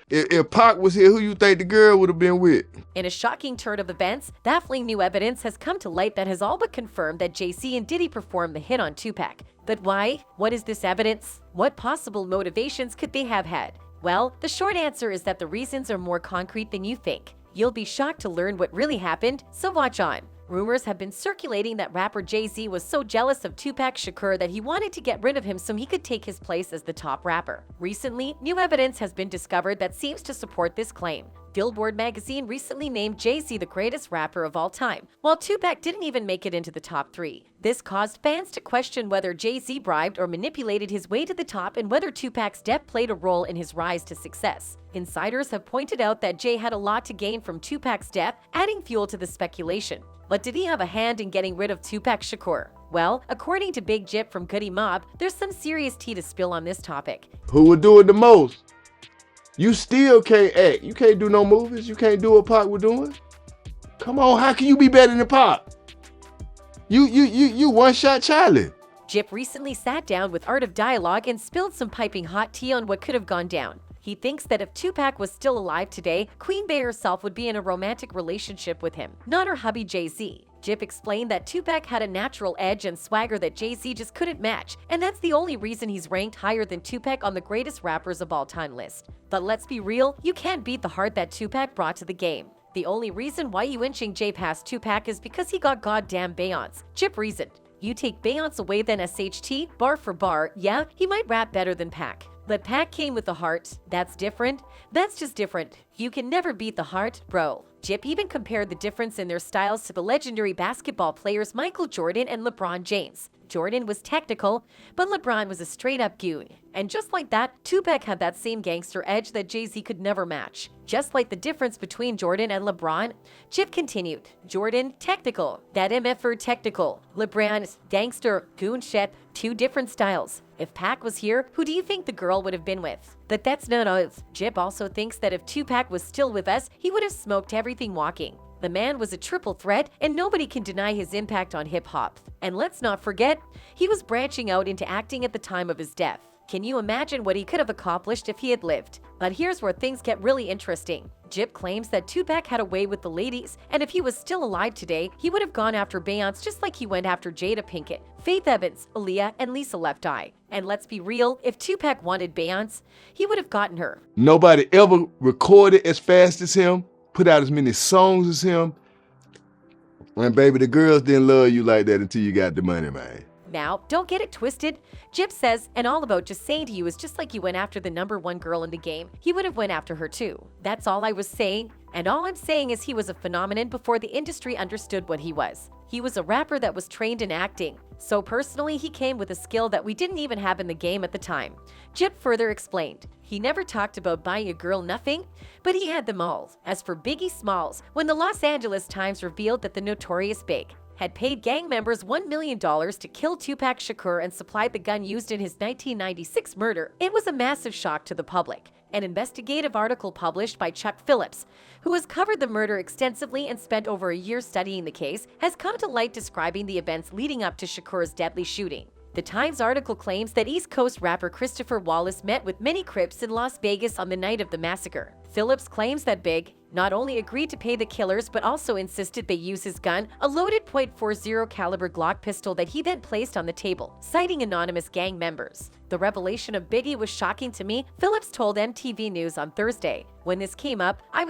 If Pac was here, who you think the girl would have been with? In a shocking turn of events, baffling new evidence has come to light that has all but confirmed that Z and Diddy performed the hit on Tupac. But why? What is this evidence? What possible motivations could they have had? Well, the short answer is that the reasons are more concrete than you think. You'll be shocked to learn what really happened, so watch on. Rumors have been circulating that rapper Jay-Z was so jealous of Tupac Shakur that he wanted to get rid of him so he could take his place as the top rapper. Recently, new evidence has been discovered that seems to support this claim. Billboard magazine recently named Jay-Z the greatest rapper of all time, while Tupac didn't even make it into the top 3. This caused fans to question whether Jay-Z bribed or manipulated his way to the top and whether Tupac's death played a role in his rise to success. Insiders have pointed out that Jay had a lot to gain from Tupac's death, adding fuel to the speculation. But did he have a hand in getting rid of Tupac Shakur? Well, according to Big Jip from Goody Mob, there's some serious tea to spill on this topic. Who would do it the most? You still can't act. You can't do no movies. You can't do what Pac was doing. Come on, how can you be better than Pac? You one-shot Charlie. Jip recently sat down with Art of Dialogue and spilled some piping hot tea on what could have gone down. He thinks that if Tupac was still alive today, Queen Bey herself would be in a romantic relationship with him, not her hubby Jay-Z. Jip explained that Tupac had a natural edge and swagger that Jay-Z just couldn't match, and that's the only reason he's ranked higher than Tupac on the greatest rappers of all time list. But let's be real, you can't beat the heart that Tupac brought to the game. The only reason why you inching Jay past Tupac is because he got goddamn Beyonce. Jip reasoned. You take Beyonce away then SHT, bar for bar, yeah, he might rap better than Pac. But Pac came with the heart. That's different. That's just different. You can never beat the heart, bro. Jip even compared the difference in their styles to the legendary basketball players Michael Jordan and LeBron James. Jordan was technical, but LeBron was a straight-up goon. And just like that, Tupac had that same gangster edge that Jay-Z could never match. Just like the difference between Jordan and LeBron, Jip continued. Jordan, technical. That MFer technical. LeBron, gangster, goon shit. Two different styles. If Pac was here, who do you think the girl would have been with? But that's not all. Jip also thinks that if Tupac was still with us, he would have smoked everything walking. The man was a triple threat, and nobody can deny his impact on hip-hop. And let's not forget, he was branching out into acting at the time of his death. Can you imagine what he could have accomplished if he had lived? But here's where things get really interesting. Jip claims that Tupac had a way with the ladies, and if he was still alive today, he would have gone after Beyonce just like he went after Jada Pinkett, Faith Evans, Aaliyah, and Lisa Left Eye. And let's be real, if Tupac wanted Beyonce, he would have gotten her. Nobody ever recorded as fast as him, put out as many songs as him. And baby, the girls didn't love you like that until you got the money, man. Now, don't get it twisted. Jip says, and all about just saying to you is just like you went after the #1 girl in the game, he would have went after her too. That's all I was saying. And all I'm saying is he was a phenomenon before the industry understood what he was. He was a rapper that was trained in acting. So personally, he came with a skill that we didn't even have in the game at the time. Jip further explained. He never talked about buying a girl nothing, but he had them all. As for Biggie Smalls, when the Los Angeles Times revealed that the Notorious Big had paid gang members $1 million to kill Tupac Shakur and supplied the gun used in his 1996 murder, it was a massive shock to the public. An investigative article published by Chuck Phillips, who has covered the murder extensively and spent over a year studying the case, has come to light describing the events leading up to Shakur's deadly shooting. The Times article claims that East Coast rapper Christopher Wallace met with many Crips in Las Vegas on the night of the massacre. Phillips claims that Big not only agreed to pay the killers but also insisted they use his gun, a loaded .40 caliber Glock pistol that he then placed on the table, citing anonymous gang members. The revelation of Biggie was shocking to me, Phillips told MTV News on Thursday. When this came up, I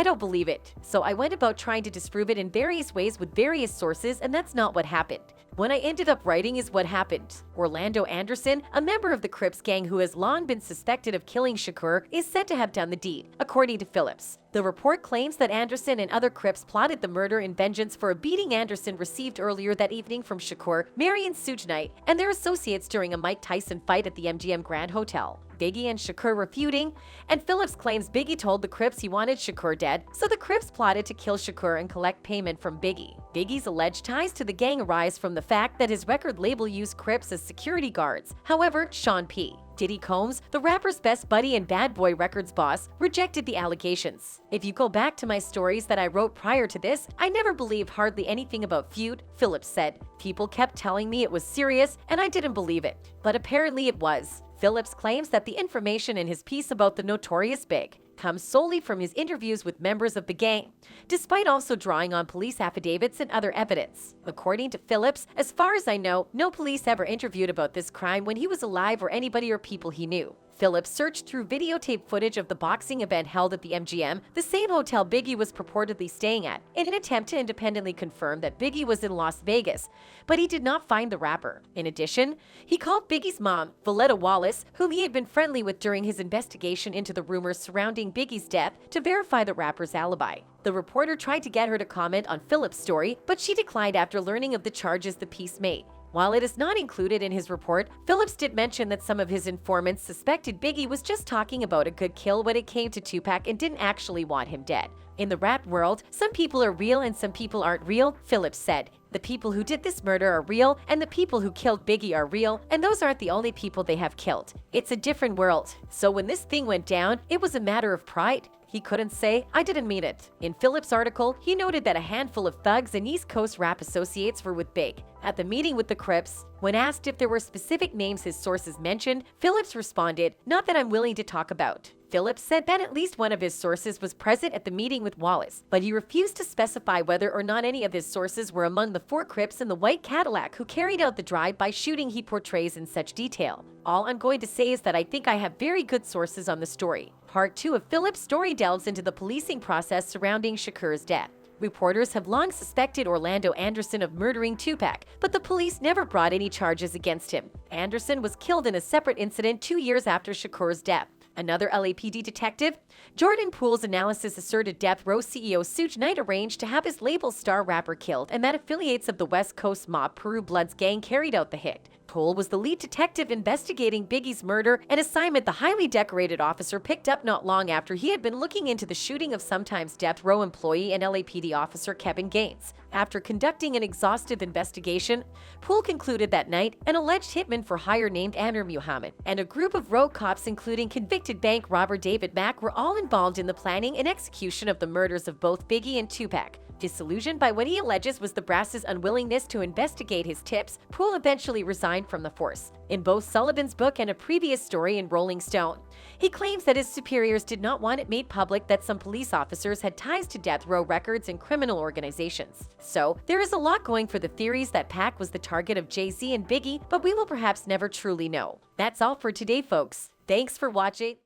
don't believe it. So I went about trying to disprove it in various ways with various sources, and that's not what happened. What I ended up writing is what happened. Orlando Anderson, a member of the Crips gang who has long been suspected of killing Shakur, is said to have done the deed, according to Phillips. The report claims that Anderson and other Crips plotted the murder in vengeance for a beating Anderson received earlier that evening from Shakur, Marion Suge Knight, and their associates during a Mike Tyson fight at the MGM Grand Hotel. Biggie and Shakur refuting, and Phillips claims Biggie told the Crips he wanted Shakur dead, so the Crips plotted to kill Shakur and collect payment from Biggie. Biggie's alleged ties to the gang arise from the fact that his record label used Crips as security guards. However, Sean P. Diddy Combs, the rapper's best buddy and Bad Boy Records boss, rejected the allegations. If you go back to my stories that I wrote prior to this, I never believed hardly anything about feud, Phillips said. People kept telling me it was serious, and I didn't believe it. But apparently it was. Phillips claims that the information in his piece about the Notorious Big comes solely from his interviews with members of the gang, despite also drawing on police affidavits and other evidence. According to Phillips, as far as I know, no police ever interviewed about this crime when he was alive or anybody or people he knew. Phillips searched through videotape footage of the boxing event held at the MGM, the same hotel Biggie was purportedly staying at, in an attempt to independently confirm that Biggie was in Las Vegas, but he did not find the rapper. In addition, he called Biggie's mom, Valletta Wallace, whom he had been friendly with during his investigation into the rumors surrounding Biggie's death, to verify the rapper's alibi. The reporter tried to get her to comment on Phillips' story, but she declined after learning of the charges the piece made. While it is not included in his report, Phillips did mention that some of his informants suspected Biggie was just talking about a good kill when it came to Tupac and didn't actually want him dead. In the rap world, some people are real and some people aren't real, Phillips said. The people who did this murder are real, and the people who killed Biggie are real, and those aren't the only people they have killed. It's a different world. So when this thing went down, it was a matter of pride. He couldn't say, "I didn't mean it." In Phillips' article, he noted that a handful of thugs and East Coast rap associates were with Big. At the meeting with the Crips, when asked if there were specific names his sources mentioned, Phillips responded, "Not that I'm willing to talk about." Phillips said that at least one of his sources was present at the meeting with Wallace, but he refused to specify whether or not any of his sources were among the 4 Crips in the white Cadillac who carried out the drive-by shooting he portrays in such detail. "All I'm going to say is that I think I have very good sources on the story." Part 2 of Phillips' story delves into the policing process surrounding Shakur's death. Reporters have long suspected Orlando Anderson of murdering Tupac, but the police never brought any charges against him. Anderson was killed in a separate incident 2 years after Shakur's death. Another LAPD detective, Jordan Poole's analysis asserted Death Row CEO Suge Knight arranged to have his label star rapper killed and that affiliates of the West Coast mob Peru Bloods gang carried out the hit. Poole was the lead detective investigating Biggie's murder, an assignment the highly decorated officer picked up not long after he had been looking into the shooting of sometimes Death Row employee and LAPD officer Kevin Gaines. After conducting an exhaustive investigation, Poole concluded that night an alleged hitman for hire named Anwar Muhammad and a group of rogue cops including convicted bank robber David Mack were all involved in the planning and execution of the murders of both Biggie and Tupac. Disillusioned by what he alleges was the brass's unwillingness to investigate his tips, Poole eventually resigned from the force. In both Sullivan's book and a previous story in Rolling Stone, he claims that his superiors did not want it made public that some police officers had ties to death row records and criminal organizations. So, there is a lot going for the theories that Pac was the target of Jay-Z and Biggie, but we will perhaps never truly know. That's all for today, folks. Thanks for watching.